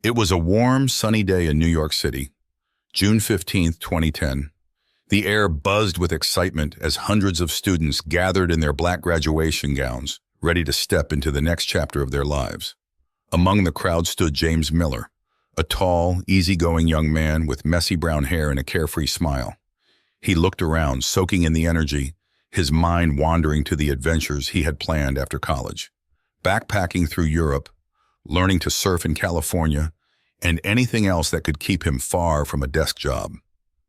It was a warm, sunny day in New York City, June 15th, 2010. The air buzzed with excitement as hundreds of students gathered in their black graduation gowns, ready to step into the next chapter of their lives. Among the crowd stood James Miller, a tall, easygoing young man with messy brown hair and a carefree smile. He looked around, soaking in the energy, his mind wandering to the adventures he had planned after college. Backpacking through Europe, learning to surf in California, and anything else that could keep him far from a desk job.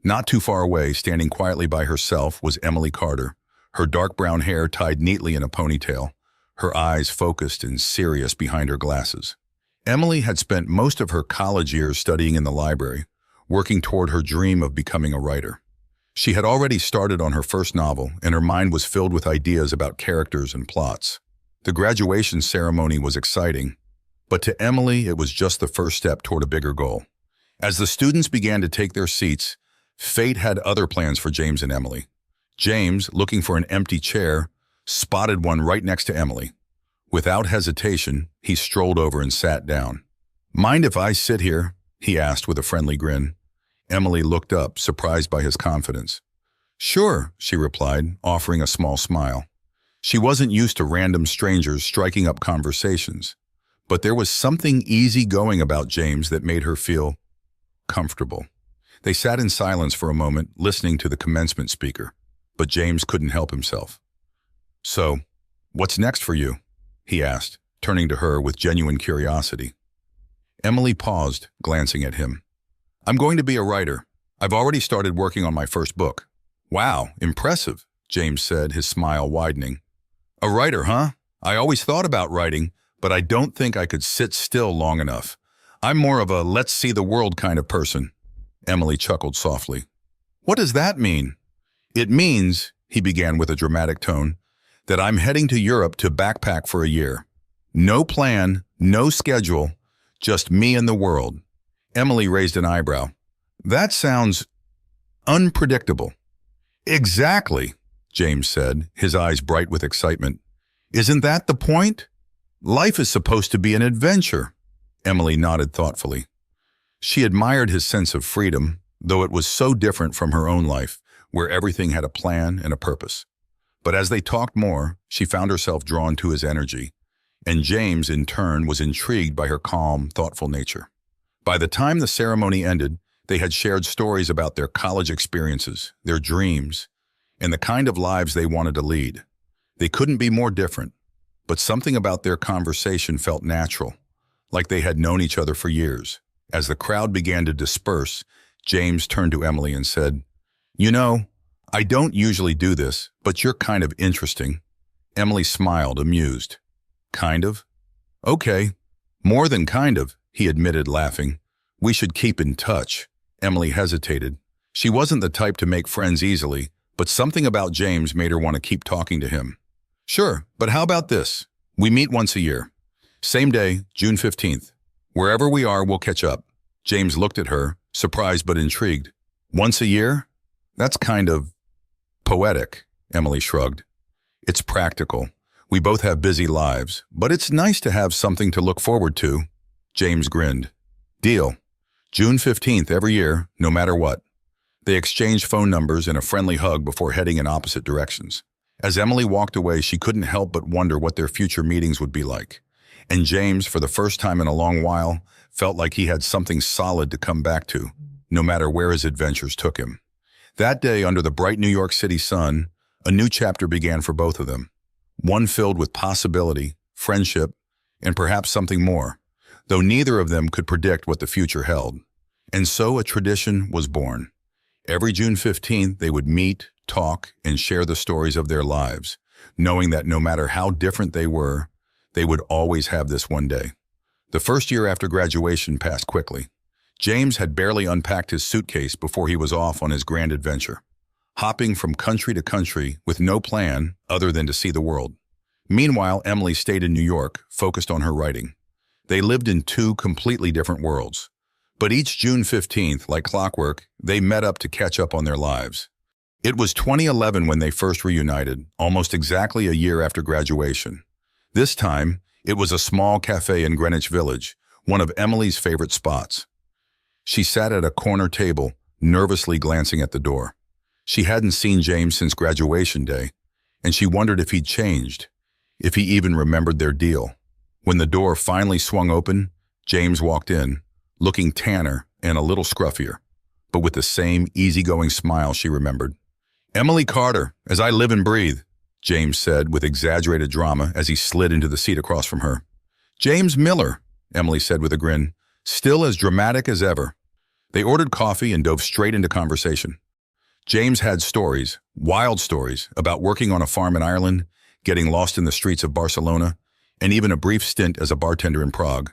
Not too far away, standing quietly by herself, was Emily Carter, her dark brown hair tied neatly in a ponytail, her eyes focused and serious behind her glasses. Emily had spent most of her college years studying in the library, working toward her dream of becoming a writer. She had already started on her first novel, and her mind was filled with ideas about characters and plots. The graduation ceremony was exciting, but to Emily it was just the first step toward a bigger goal. As the students began to take their seats, fate had other plans for James and Emily. James, looking for an empty chair, spotted one right next to Emily. Without hesitation, he strolled over and sat down. "Mind if I sit here?" he asked with a friendly grin. Emily looked up, surprised by his confidence. "Sure," she replied, offering a small smile. She wasn't used to random strangers striking up conversations, but there was something easygoing about James that made her feel comfortable. They sat in silence for a moment, listening to the commencement speaker, but James couldn't help himself. "So, what's next for you?" he asked, turning to her with genuine curiosity. Emily paused, glancing at him. "I'm going to be a writer. I've already started working on my first book." "Wow, impressive," James said, his smile widening. "A writer, huh? I always thought about writing, but I don't think I could sit still long enough. I'm more of a let's see the world kind of person." Emily chuckled softly. "What does that mean?" "It means," he began with a dramatic tone, "that I'm heading to Europe to backpack for a year. No plan, no schedule, just me and the world." Emily raised an eyebrow. "That sounds unpredictable." "Exactly," James said, his eyes bright with excitement. "Isn't that the point? Life is supposed to be an adventure." Emily nodded thoughtfully. She admired his sense of freedom, though it was so different from her own life, where everything had a plan and a purpose. But as they talked more, she found herself drawn to his energy, and James, in turn, was intrigued by her calm, thoughtful nature. By the time the ceremony ended, they had shared stories about their college experiences, their dreams, and the kind of lives they wanted to lead. They couldn't be more different, but something about their conversation felt natural, like they had known each other for years. As the crowd began to disperse, James turned to Emily and said, "You know, I don't usually do this, but you're kind of interesting." Emily smiled, amused. "Kind of? Okay, more than kind of," he admitted, laughing. "We should keep in touch." Emily hesitated. She wasn't the type to make friends easily, but something about James made her want to keep talking to him. "Sure, but how about this? We meet once a year. Same day, June 15th. Wherever we are, we'll catch up." James looked at her, surprised but intrigued. "Once a year? That's kind of poetic," Emily shrugged. "It's practical. We both have busy lives, but it's nice to have something to look forward to." James grinned. "Deal. June 15th every year, no matter what." They exchanged phone numbers and a friendly hug before heading in opposite directions. As Emily walked away, she couldn't help but wonder what their future meetings would be like. And James, for the first time in a long while, felt like he had something solid to come back to, no matter where his adventures took him. That day, under the bright New York City sun, a new chapter began for both of them. One filled with possibility, friendship, and perhaps something more, though neither of them could predict what the future held. And so a tradition was born. Every June 15th, they would meet, talk, and share the stories of their lives, knowing that no matter how different they were, they would always have this one day. The first year after graduation passed quickly. James had barely unpacked his suitcase before he was off on his grand adventure, hopping from country to country with no plan other than to see the world. Meanwhile, Emily stayed in New York, focused on her writing. They lived in two completely different worlds. But each June 15th, like clockwork, they met up to catch up on their lives. It was 2011 when they first reunited, almost exactly a year after graduation. This time, it was a small cafe in Greenwich Village, one of Emily's favorite spots. She sat at a corner table, nervously glancing at the door. She hadn't seen James since graduation day, and she wondered if he'd changed, if he even remembered their deal. When the door finally swung open, James walked in, looking tanner and a little scruffier, but with the same easygoing smile she remembered. "Emily Carter, as I live and breathe," James said with exaggerated drama as he slid into the seat across from her. "James Miller," Emily said with a grin, still as dramatic as ever. They ordered coffee and dove straight into conversation. James had stories, wild stories, about working on a farm in Ireland, getting lost in the streets of Barcelona, and even a brief stint as a bartender in Prague.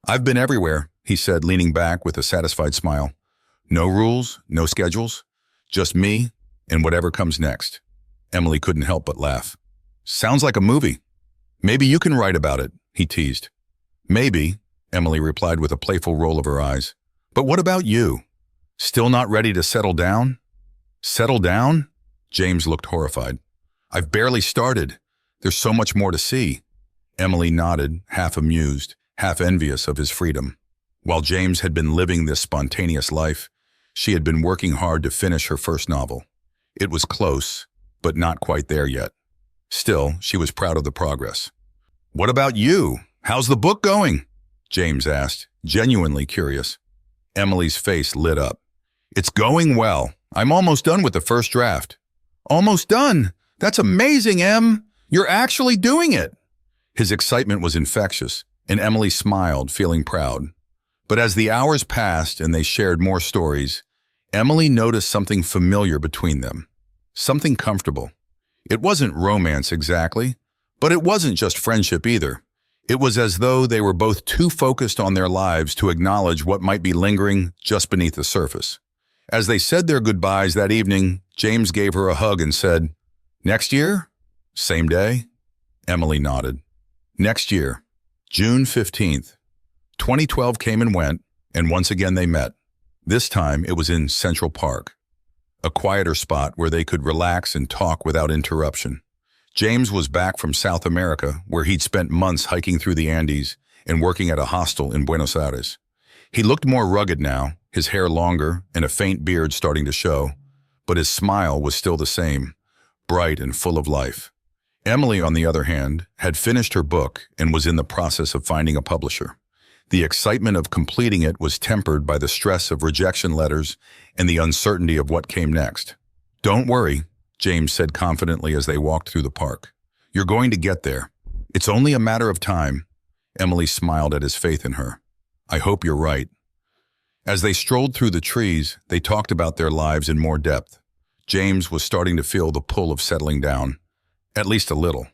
"I've been everywhere," he said, leaning back with a satisfied smile. "No rules, no schedules, just me and whatever comes next." Emily couldn't help but laugh. "Sounds like a movie. Maybe you can write about it," he teased. "Maybe," Emily replied with a playful roll of her eyes. "But what about you? Still not ready to settle down?" "Settle down?" James looked horrified. "I've barely started. There's so much more to see." Emily nodded, half amused, half envious of his freedom. While James had been living this spontaneous life, she had been working hard to finish her first novel. It was close, but not quite there yet. Still, she was proud of the progress. "What about you? How's the book going?" James asked, genuinely curious. Emily's face lit up. "It's going well. I'm almost done with the first draft." "Almost done? That's amazing, Em! You're actually doing it!" His excitement was infectious, and Emily smiled, feeling proud. But as the hours passed and they shared more stories, Emily noticed something familiar between them. Something comfortable. It wasn't romance exactly, but it wasn't just friendship either. It was as though they were both too focused on their lives to acknowledge what might be lingering just beneath the surface. As they said their goodbyes that evening, James gave her a hug and said, "Next year? Same day?" Emily nodded. Next year, June 15th. 2012 came and went, and once again they met. This time it was in Central Park, a quieter spot where they could relax and talk without interruption. James was back from South America, where he'd spent months hiking through the Andes and working at a hostel in Buenos Aires. He looked more rugged now, his hair longer and a faint beard starting to show, but his smile was still the same, bright and full of life. Emily, on the other hand, had finished her book and was in the process of finding a publisher. The excitement of completing it was tempered by the stress of rejection letters and the uncertainty of what came next. "Don't worry," James said confidently as they walked through the park. "You're going to get there. It's only a matter of time." Emily smiled at his faith in her. "I hope you're right." As they strolled through the trees, they talked about their lives in more depth. James was starting to feel the pull of settling down, at least a little.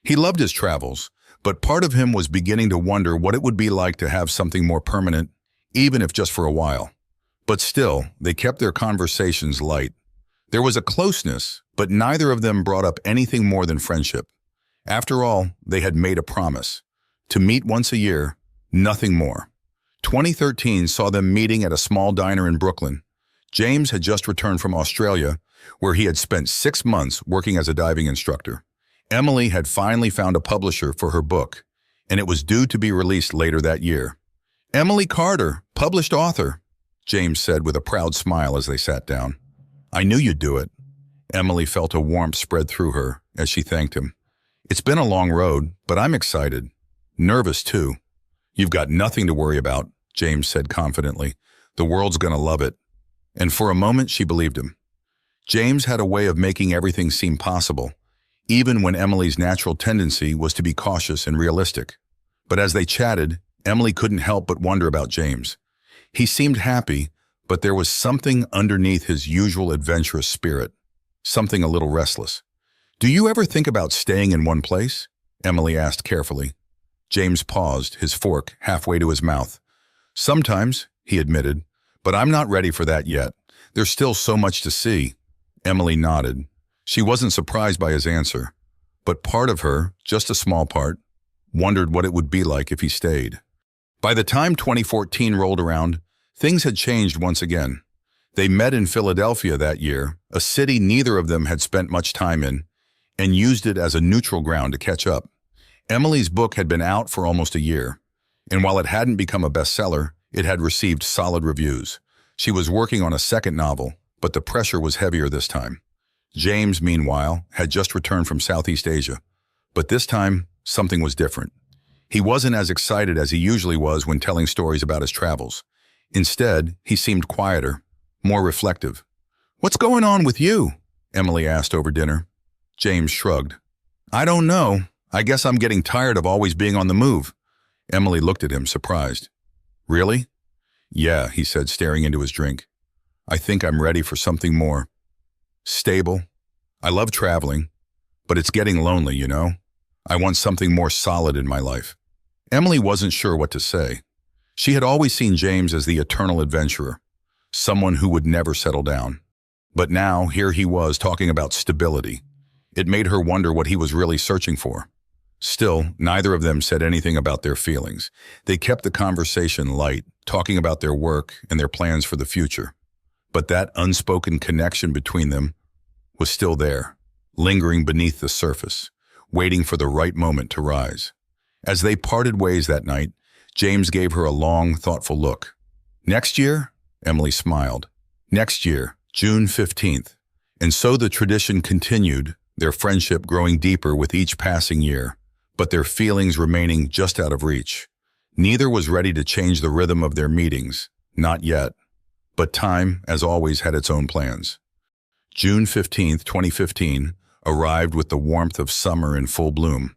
He loved his travels, but part of him was beginning to wonder what it would be like to have something more permanent, even if just for a while. But still, they kept their conversations light. There was a closeness, but neither of them brought up anything more than friendship. After all, they had made a promise. To meet once a year, nothing more. 2013 saw them meeting at a small diner in Brooklyn. James had just returned from Australia, where he had spent 6 months working as a diving instructor. Emily had finally found a publisher for her book, and it was due to be released later that year. "Emily Carter, published author," James said with a proud smile as they sat down. "I knew you'd do it." Emily felt a warmth spread through her as she thanked him. "It's been a long road, but I'm excited. Nervous, too." "You've got nothing to worry about," James said confidently. "The world's gonna love it." And for a moment, she believed him. James had a way of making everything seem possible, even when Emily's natural tendency was to be cautious and realistic. But as they chatted, Emily couldn't help but wonder about James. He seemed happy, but there was something underneath his usual adventurous spirit, something a little restless. "Do you ever think about staying in one place?" Emily asked carefully. James paused, his fork halfway to his mouth. "Sometimes," he admitted, "but I'm not ready for that yet. There's still so much to see." Emily nodded. She wasn't surprised by his answer, but part of her, just a small part, wondered what it would be like if he stayed. By the time 2014 rolled around, things had changed once again. They met in Philadelphia that year, a city neither of them had spent much time in, and used it as a neutral ground to catch up. Emily's book had been out for almost a year. And while it hadn't become a bestseller, it had received solid reviews. She was working on a second novel, but the pressure was heavier this time. James, meanwhile, had just returned from Southeast Asia. But this time, something was different. He wasn't as excited as he usually was when telling stories about his travels. Instead, he seemed quieter, more reflective. "What's going on with you?" Emily asked over dinner. James shrugged. "I don't know. I guess I'm getting tired of always being on the move." Emily looked at him, surprised. "Really?" "Yeah," he said, staring into his drink. "I think I'm ready for something more stable. I love traveling, but it's getting lonely, you know? I want something more solid in my life." Emily wasn't sure what to say. She had always seen James as the eternal adventurer, someone who would never settle down. But now, here he was talking about stability. It made her wonder what he was really searching for. Still, neither of them said anything about their feelings. They kept the conversation light, talking about their work and their plans for the future. But that unspoken connection between them was still there, lingering beneath the surface, waiting for the right moment to rise. As they parted ways that night, James gave her a long, thoughtful look. "Next year?" Emily smiled. "Next year, June 15th. And so the tradition continued, their friendship growing deeper with each passing year, but their feelings remaining just out of reach. Neither was ready to change the rhythm of their meetings, not yet. But time, as always, had its own plans. June 15th, 2015, arrived with the warmth of summer in full bloom.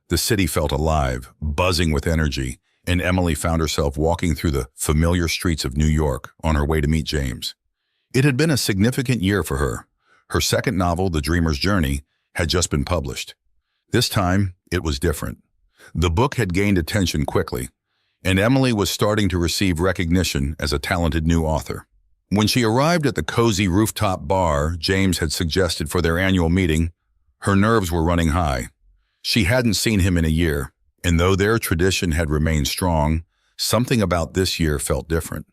The city felt alive, buzzing with energy, and Emily found herself walking through the familiar streets of New York on her way to meet James. It had been a significant year for her. Her second novel, The Dreamer's Journey, had just been published. This time, it was different. The book had gained attention quickly, and Emily was starting to receive recognition as a talented new author. When she arrived at the cozy rooftop bar James had suggested for their annual meeting, her nerves were running high. She hadn't seen him in a year, and though their tradition had remained strong, something about this year felt different.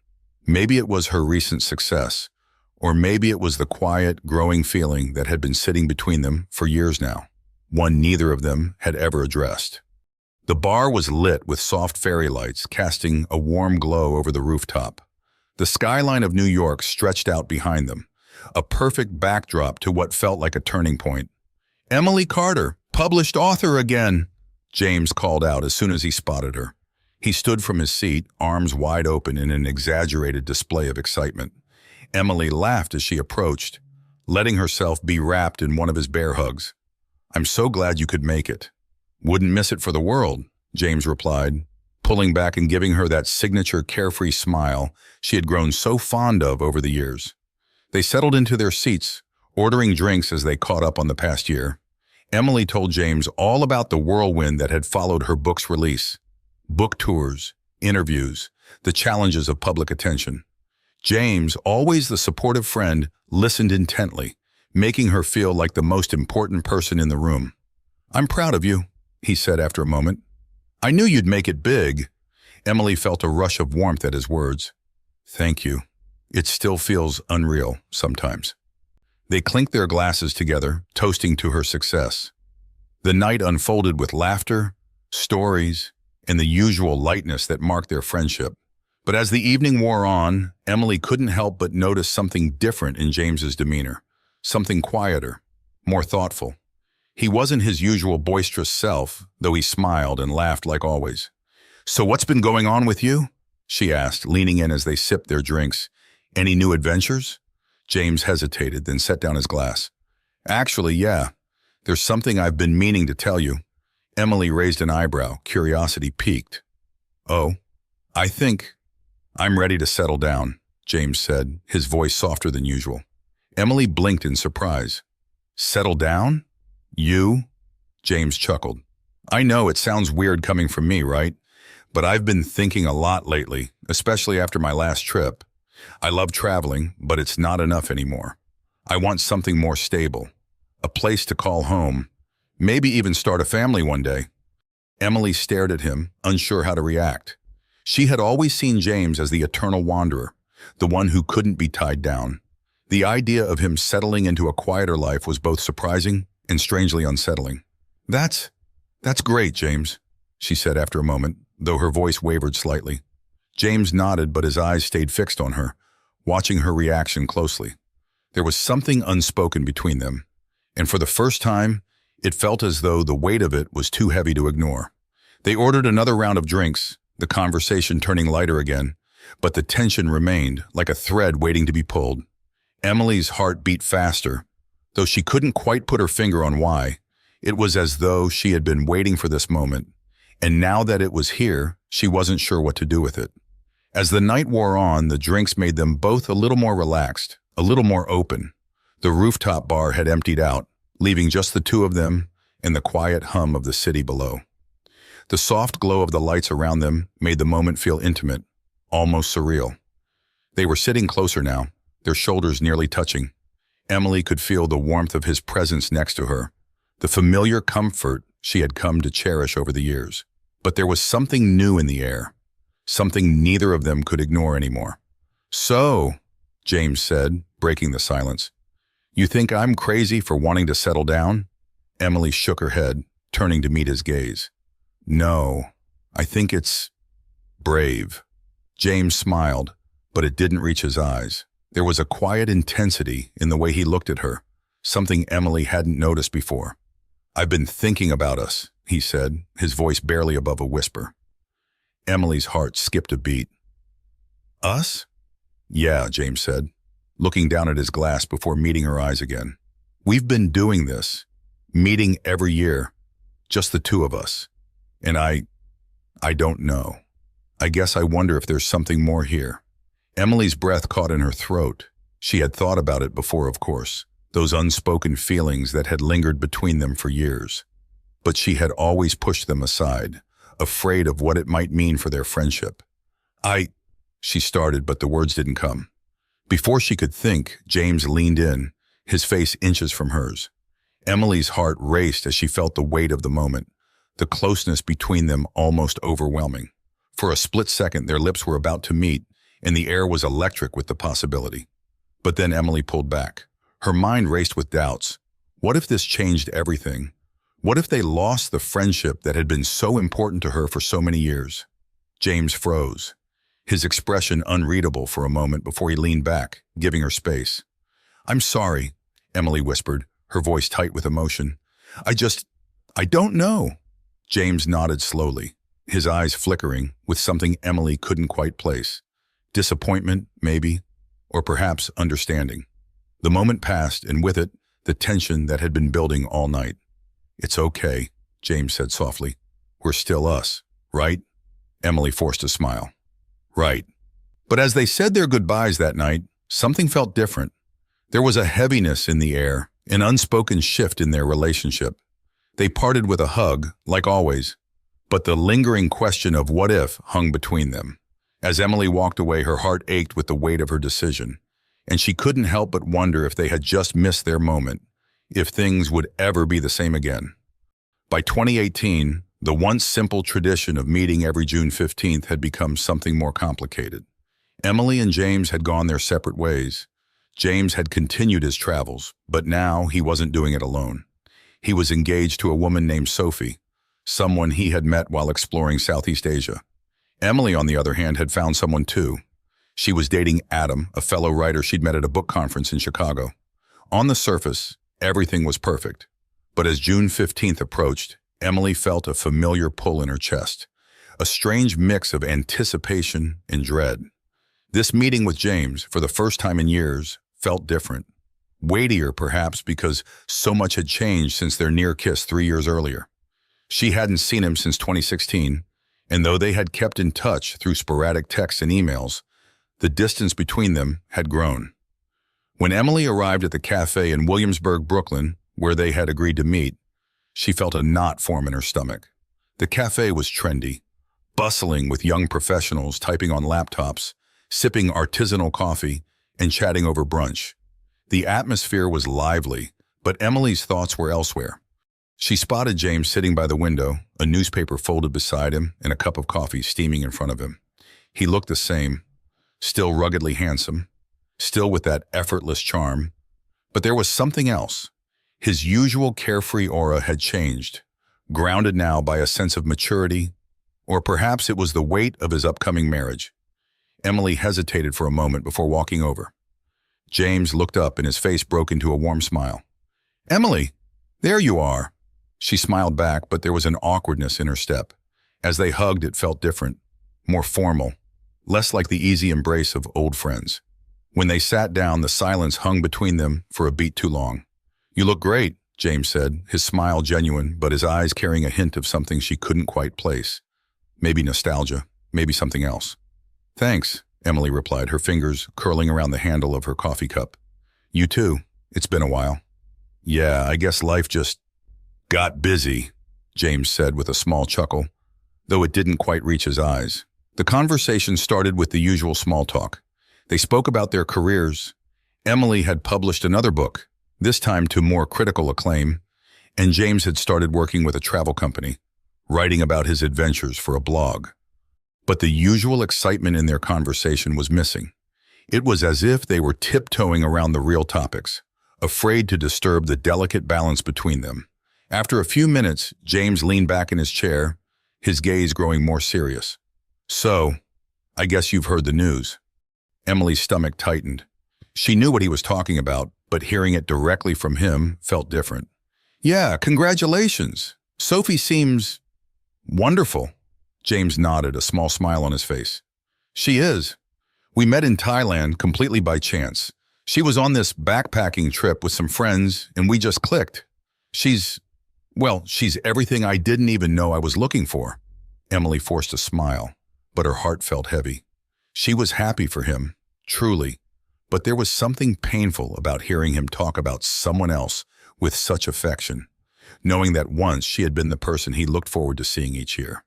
Maybe it was her recent success, or maybe it was the quiet, growing feeling that had been sitting between them for years now, one neither of them had ever addressed. The bar was lit with soft fairy lights, casting a warm glow over the rooftop. The skyline of New York stretched out behind them, a perfect backdrop to what felt like a turning point. "Emily Carter, published author again," James called out as soon as he spotted her. He stood from his seat, arms wide open in an exaggerated display of excitement. Emily laughed as she approached, letting herself be wrapped in one of his bear hugs. "I'm so glad you could make it." "Wouldn't miss it for the world," James replied, pulling back and giving her that signature carefree smile she had grown so fond of over the years. They settled into their seats, ordering drinks as they caught up on the past year. Emily told James all about the whirlwind that had followed her book's release. Book tours, interviews, the challenges of public attention. James, always the supportive friend, listened intently, making her feel like the most important person in the room. "I'm proud of you," he said after a moment. "I knew you'd make it big." Emily felt a rush of warmth at his words. "Thank you. It still feels unreal sometimes." They clinked their glasses together, toasting to her success. The night unfolded with laughter, stories, and the usual lightness that marked their friendship. But as the evening wore on, Emily couldn't help but notice something different in James's demeanor, something quieter, more thoughtful. He wasn't his usual boisterous self, though he smiled and laughed like always. "So what's been going on with you?" she asked, leaning in as they sipped their drinks. "Any new adventures?" James hesitated, then set down his glass. "Actually, yeah. There's something I've been meaning to tell you." Emily raised an eyebrow, curiosity piqued. "Oh, I'm ready to settle down," James said, his voice softer than usual. Emily blinked in surprise. "Settle down? You?" James chuckled. "I know it sounds weird coming from me, right? But I've been thinking a lot lately, especially after my last trip. I love traveling, but it's not enough anymore. I want something more stable, a place to call home, maybe even start a family one day." Emily stared at him, unsure how to react. She had always seen James as the eternal wanderer, the one who couldn't be tied down. The idea of him settling into a quieter life was both surprising and strangely unsettling. That's great, James," she said after a moment, though her voice wavered slightly. James nodded, but his eyes stayed fixed on her, watching her reaction closely. There was something unspoken between them, and for the first time, it felt as though the weight of it was too heavy to ignore. They ordered another round of drinks, the conversation turning lighter again, but the tension remained, like a thread waiting to be pulled. Emily's heart beat faster, though she couldn't quite put her finger on why. It was as though she had been waiting for this moment, and now that it was here, she wasn't sure what to do with it. As the night wore on, the drinks made them both a little more relaxed, a little more open. The rooftop bar had emptied out, leaving just the two of them and the quiet hum of the city below. The soft glow of the lights around them made the moment feel intimate, almost surreal. They were sitting closer now, their shoulders nearly touching. Emily could feel the warmth of his presence next to her, the familiar comfort she had come to cherish over the years. But there was something new in the air, something neither of them could ignore anymore. "So," James said, breaking the silence, "you think I'm crazy for wanting to settle down?" Emily shook her head, turning to meet his gaze. "No, I think it's brave." James smiled, but it didn't reach his eyes. There was a quiet intensity in the way he looked at her, something Emily hadn't noticed before. "I've been thinking about us," he said, his voice barely above a whisper. Emily's heart skipped a beat. "Us?" "Yeah," James said, looking down at his glass before meeting her eyes again. "We've been doing this, meeting every year, just the two of us. And I don't know. I guess I wonder if there's something more here." Emily's breath caught in her throat. She had thought about it before, of course, those unspoken feelings that had lingered between them for years. But she had always pushed them aside, afraid of what it might mean for their friendship. She started, but the words didn't come. Before she could think, James leaned in, his face inches from hers. Emily's heart raced as she felt the weight of the moment, the closeness between them almost overwhelming. For a split second, their lips were about to meet, and the air was electric with the possibility. But then Emily pulled back. Her mind raced with doubts. What if this changed everything? What if they lost the friendship that had been so important to her for so many years? James froze, his expression unreadable for a moment before he leaned back, giving her space. "I'm sorry," Emily whispered, her voice tight with emotion. I don't know." James nodded slowly, his eyes flickering with something Emily couldn't quite place. Disappointment, maybe, or perhaps understanding. The moment passed, and with it, the tension that had been building all night. "It's okay," James said softly. "We're still us, right?" Emily forced a smile. "Right." But as they said their goodbyes that night, something felt different. There was a heaviness in the air, an unspoken shift in their relationship. They parted with a hug, like always, but the lingering question of what if hung between them. As Emily walked away, her heart ached with the weight of her decision, and she couldn't help but wonder if they had just missed their moment, if things would ever be the same again. By 2018, the once simple tradition of meeting every June 15th had become something more complicated. Emily and James had gone their separate ways. James had continued his travels, but now he wasn't doing it alone. He was engaged to a woman named Sophie, someone he had met while exploring Southeast Asia. Emily, on the other hand, had found someone too. She was dating Adam, a fellow writer she'd met at a book conference in Chicago. On the surface, everything was perfect. But as June 15th approached, Emily felt a familiar pull in her chest, a strange mix of anticipation and dread. This meeting with James, for the first time in years, felt different. Weightier, perhaps, because so much had changed since their near kiss 3 years earlier. She hadn't seen him since 2016, and though they had kept in touch through sporadic texts and emails, the distance between them had grown. When Emily arrived at the cafe in Williamsburg, Brooklyn, where they had agreed to meet, she felt a knot form in her stomach. The cafe was trendy, bustling with young professionals typing on laptops, sipping artisanal coffee, and chatting over brunch. The atmosphere was lively, but Emily's thoughts were elsewhere. She spotted James sitting by the window, a newspaper folded beside him and a cup of coffee steaming in front of him. He looked the same, still ruggedly handsome, still with that effortless charm. But there was something else. His usual carefree aura had changed, grounded now by a sense of maturity, Or perhaps it was the weight of his upcoming marriage. Emily hesitated for a moment before walking over. James looked up and his face broke into a warm smile. "Emily, there you are." She smiled back, but there was an awkwardness in her step. As they hugged, it felt different, more formal, less like the easy embrace of old friends. When they sat down, the silence hung between them for a beat too long. "You look great," James said, his smile genuine, but his eyes carrying a hint of something she couldn't quite place. Maybe nostalgia, maybe something else. "Thanks," Emily replied, her fingers curling around the handle of her coffee cup. "You too. It's been a while." "Yeah, I guess life just got busy," James said with a small chuckle, though it didn't quite reach his eyes. The conversation started with the usual small talk. They spoke about their careers. Emily had published another book, this time to more critical acclaim, and James had started working with a travel company, writing about his adventures for a blog. But the usual excitement in their conversation was missing. It was as if they were tiptoeing around the real topics, afraid to disturb the delicate balance between them. After a few minutes, James leaned back in his chair, his gaze growing more serious. "So, I guess you've heard the news." Emily's stomach tightened. She knew what he was talking about, but hearing it directly from him felt different. "Yeah, congratulations. Sophie seems wonderful." James nodded, a small smile on his face. "She is. We met in Thailand completely by chance. She was on this backpacking trip with some friends, and we just clicked. She's everything I didn't even know I was looking for." Emily forced a smile, but her heart felt heavy. She was happy for him, truly, but there was something painful about hearing him talk about someone else with such affection, knowing that once she had been the person he looked forward to seeing each year.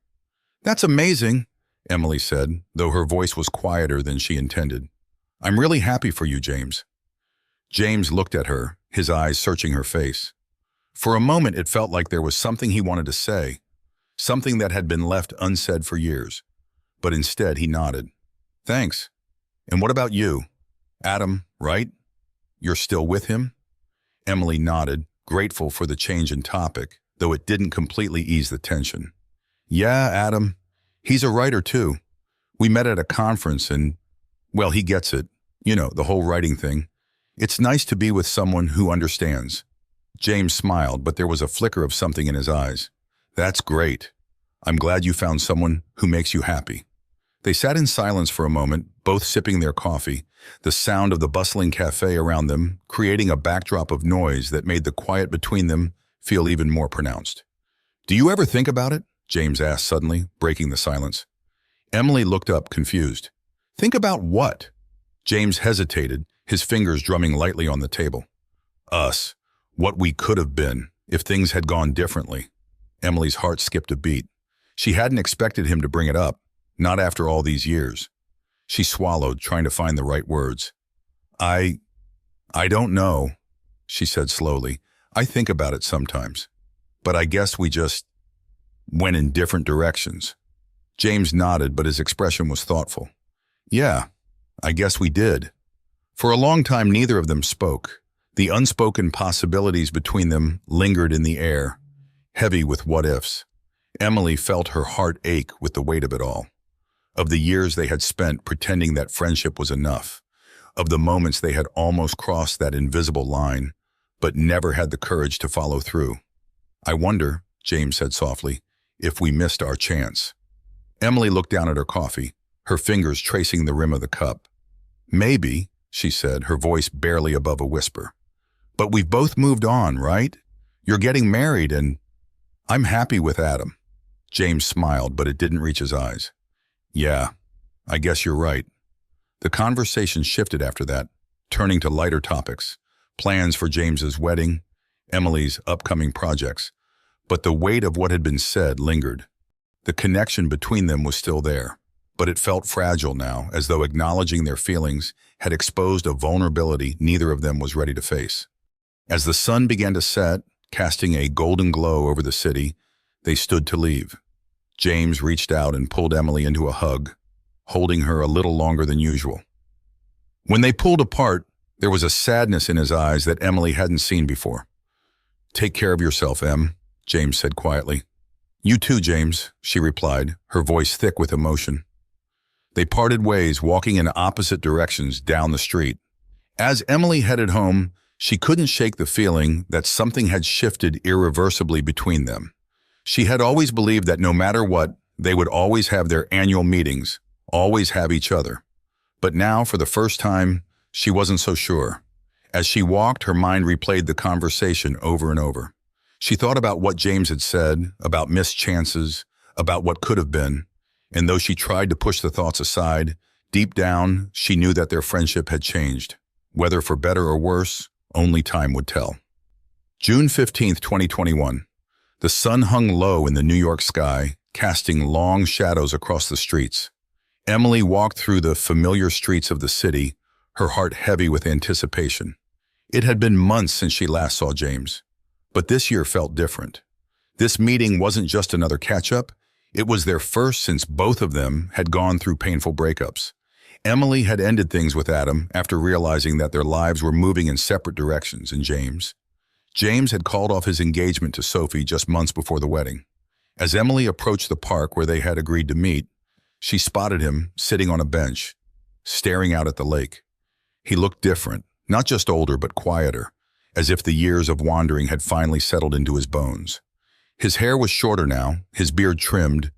"That's amazing," Emily said, though her voice was quieter than she intended. "I'm really happy for you, James." James looked at her, his eyes searching her face. For a moment, it felt like there was something he wanted to say, something that had been left unsaid for years. But instead, he nodded. "Thanks. And what about you? Adam, right? You're still with him?" Emily nodded, grateful for the change in topic, though it didn't completely ease the tension. "Yeah, Adam. He's a writer too. We met at a conference and, well, he gets it. You know, the whole writing thing. It's nice to be with someone who understands." James smiled, but there was a flicker of something in his eyes. "That's great. I'm glad you found someone who makes you happy." They sat in silence for a moment, both sipping their coffee, the sound of the bustling cafe around them creating a backdrop of noise that made the quiet between them feel even more pronounced. "Do you ever think about it?" James asked suddenly, breaking the silence. Emily looked up, confused. "Think about what?" James hesitated, his fingers drumming lightly on the table. "Us. What we could have been, if things had gone differently." Emily's heart skipped a beat. She hadn't expected him to bring it up, not after all these years. She swallowed, trying to find the right words. I don't know," she said slowly. "I think about it sometimes. But I guess we just went in different directions." James nodded, but his expression was thoughtful. "Yeah, I guess we did." For a long time, neither of them spoke. The unspoken possibilities between them lingered in the air, heavy with what-ifs. Emily felt her heart ache with the weight of it all. Of the years they had spent pretending that friendship was enough. Of the moments they had almost crossed that invisible line, but never had the courage to follow through. "I wonder," James said softly, "if we missed our chance." Emily looked down at her coffee, her fingers tracing the rim of the cup. "Maybe," she said, her voice barely above a whisper. "But we've both moved on, right? You're getting married and I'm happy with Adam." James smiled, but it didn't reach his eyes. "Yeah, I guess you're right." The conversation shifted after that, turning to lighter topics, plans for James's wedding, Emily's upcoming projects. But the weight of what had been said lingered. The connection between them was still there, but it felt fragile now, as though acknowledging their feelings had exposed a vulnerability neither of them was ready to face. As the sun began to set, casting a golden glow over the city, they stood to leave. James reached out and pulled Emily into a hug, holding her a little longer than usual. When they pulled apart, there was a sadness in his eyes that Emily hadn't seen before. "Take care of yourself, Em," James said quietly. You too, James, she replied, her voice thick with emotion. They parted ways, walking in opposite directions down the street. As Emily headed home, she couldn't shake the feeling that something had shifted irreversibly between them. She had always believed that no matter what, they would always have their annual meetings, always have each other. But now, for the first time, she wasn't so sure. As she walked, her mind replayed the conversation over and over. She thought about what James had said, about missed chances, about what could have been, and though she tried to push the thoughts aside, deep down, she knew that their friendship had changed. Whether for better or worse, only time would tell. June 15th, 2021. The sun hung low in the New York sky, casting long shadows across the streets. Emily walked through the familiar streets of the city, her heart heavy with anticipation. It had been months since she last saw James, but this year felt different. This meeting wasn't just another catch-up, it was their first since both of them had gone through painful breakups. Emily had ended things with Adam after realizing that their lives were moving in separate directions, and James had called off his engagement to Sophie just months before the wedding. As Emily approached the park where they had agreed to meet, she spotted him sitting on a bench, staring out at the lake. He looked different, not just older but quieter, as if the years of wandering had finally settled into his bones. His hair was shorter now, his beard trimmed,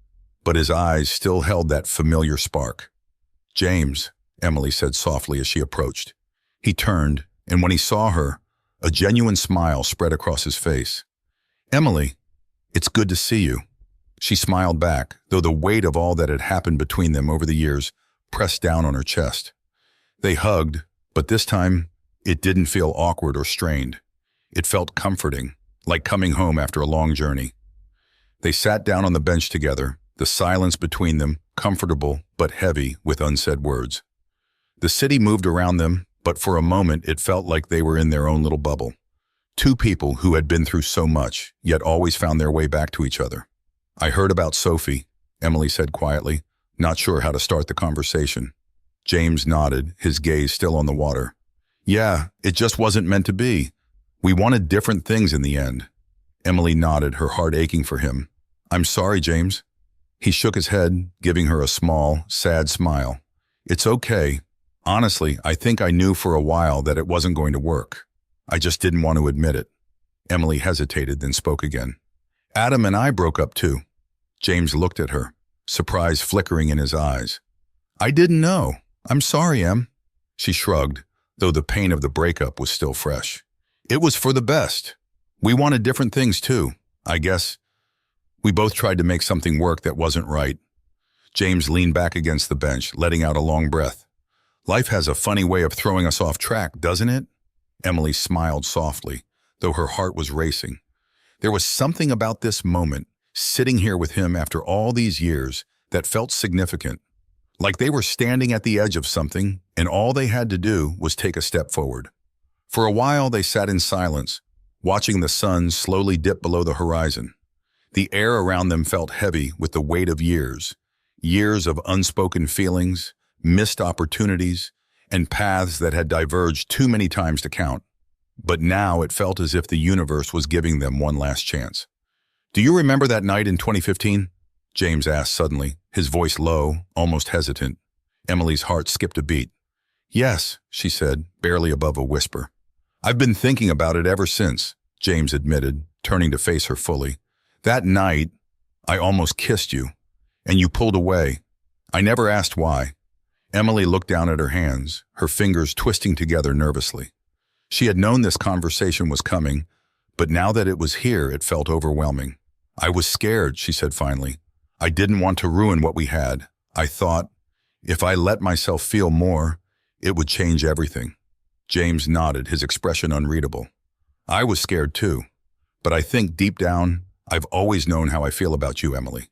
but his eyes still held that familiar spark. "James," Emily said softly as she approached. He turned, and when he saw her, a genuine smile spread across his face. "Emily, it's good to see you." She smiled back, though the weight of all that had happened between them over the years pressed down on her chest. They hugged, but this time, it didn't feel awkward or strained. It felt comforting, like coming home after a long journey. They sat down on the bench together, the silence between them comfortable but heavy with unsaid words. The city moved around them, but for a moment it felt like they were in their own little bubble. Two people who had been through so much, yet always found their way back to each other. "I heard about Sophie," Emily said quietly, not sure how to start the conversation. James nodded, his gaze still on the water. "Yeah, it just wasn't meant to be. We wanted different things in the end." Emily nodded, her heart aching for him. "I'm sorry, James." He shook his head, giving her a small, sad smile. "It's okay. Honestly, I think I knew for a while that it wasn't going to work. I just didn't want to admit it." Emily hesitated, then spoke again. "Adam and I broke up too." James looked at her, surprise flickering in his eyes. "I didn't know. I'm sorry, Em." She shrugged, though the pain of the breakup was still fresh. "It was for the best. We wanted different things too, I guess. We both tried to make something work that wasn't right." James leaned back against the bench, letting out a long breath. "Life has a funny way of throwing us off track, doesn't it?" Emily smiled softly, though her heart was racing. There was something about this moment, sitting here with him after all these years, that felt significant. Like they were standing at the edge of something, and all they had to do was take a step forward. For a while they sat in silence, watching the sun slowly dip below the horizon. The air around them felt heavy with the weight of years of unspoken feelings, missed opportunities, and paths that had diverged too many times to count. But now it felt as if the universe was giving them one last chance. "Do you remember that night in 2015? James asked suddenly, his voice low, almost hesitant. Emily's heart skipped a beat. "Yes," she said, barely above a whisper. "I've been thinking about it ever since," James admitted, turning to face her fully. "That night, I almost kissed you, and you pulled away. I never asked why." Emily looked down at her hands, her fingers twisting together nervously. She had known this conversation was coming, but now that it was here, it felt overwhelming. "I was scared," she said finally. "I didn't want to ruin what we had. I thought, if I let myself feel more, it would change everything." James nodded, his expression unreadable. "I was scared too, but I think deep down, I've always known how I feel about you, Emily."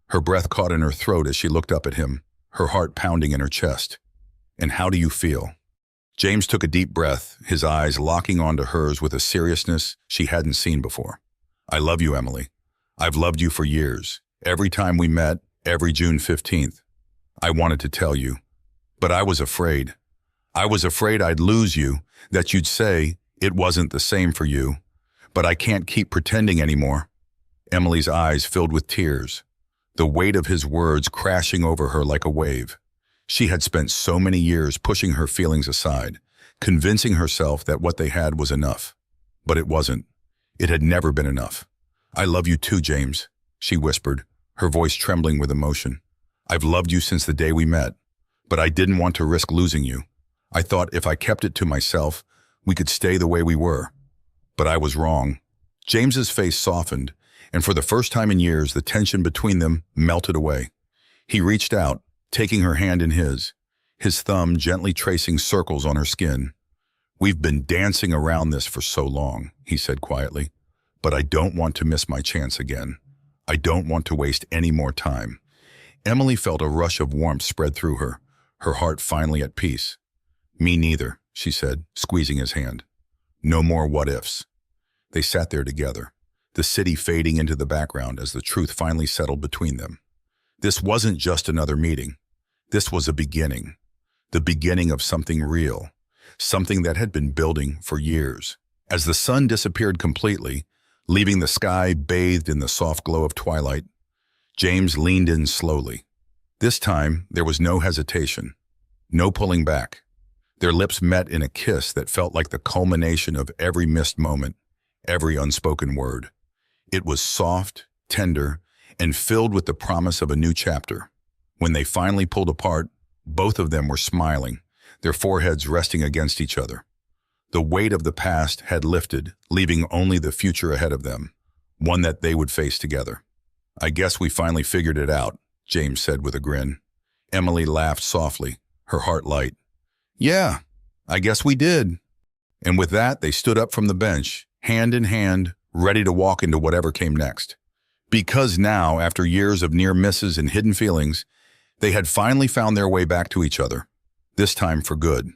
Her breath caught in her throat as she looked up at him, her heart pounding in her chest. "And how do you feel?" James took a deep breath, his eyes locking onto hers with a seriousness she hadn't seen before. "I love you, Emily. I've loved you for years. Every time we met, every June 15th. I wanted to tell you, but I was afraid. I was afraid I'd lose you, that you'd say it wasn't the same for you, but I can't keep pretending anymore." Emily's eyes filled with tears, the weight of his words crashing over her like a wave. She had spent so many years pushing her feelings aside, convincing herself that what they had was enough. But it wasn't. It had never been enough. "I love you too, James," she whispered, her voice trembling with emotion. "I've loved you since the day we met, but I didn't want to risk losing you. I thought if I kept it to myself, we could stay the way we were. But I was wrong." James's face softened, and for the first time in years, the tension between them melted away. He reached out, taking her hand in his thumb gently tracing circles on her skin. "We've been dancing around this for so long," he said quietly, "but I don't want to miss my chance again. I don't want to waste any more time." Emily felt a rush of warmth spread through her, her heart finally at peace. "Me neither," she said, squeezing his hand. "No more what-ifs." They sat there together, the city fading into the background as the truth finally settled between them. This wasn't just another meeting. This was a beginning. The beginning of something real, something that had been building for years. As the sun disappeared completely, leaving the sky bathed in the soft glow of twilight, James leaned in slowly. This time, there was no hesitation, no pulling back. Their lips met in a kiss that felt like the culmination of every missed moment, every unspoken word. It was soft, tender, and filled with the promise of a new chapter. When they finally pulled apart, both of them were smiling, their foreheads resting against each other. The weight of the past had lifted, leaving only the future ahead of them, one that they would face together. "I guess we finally figured it out," James said with a grin. Emily laughed softly, her heart light. "Yeah, I guess we did." And with that, they stood up from the bench, hand in hand, ready to walk into whatever came next. Because now, after years of near misses and hidden feelings, they had finally found their way back to each other, this time for good.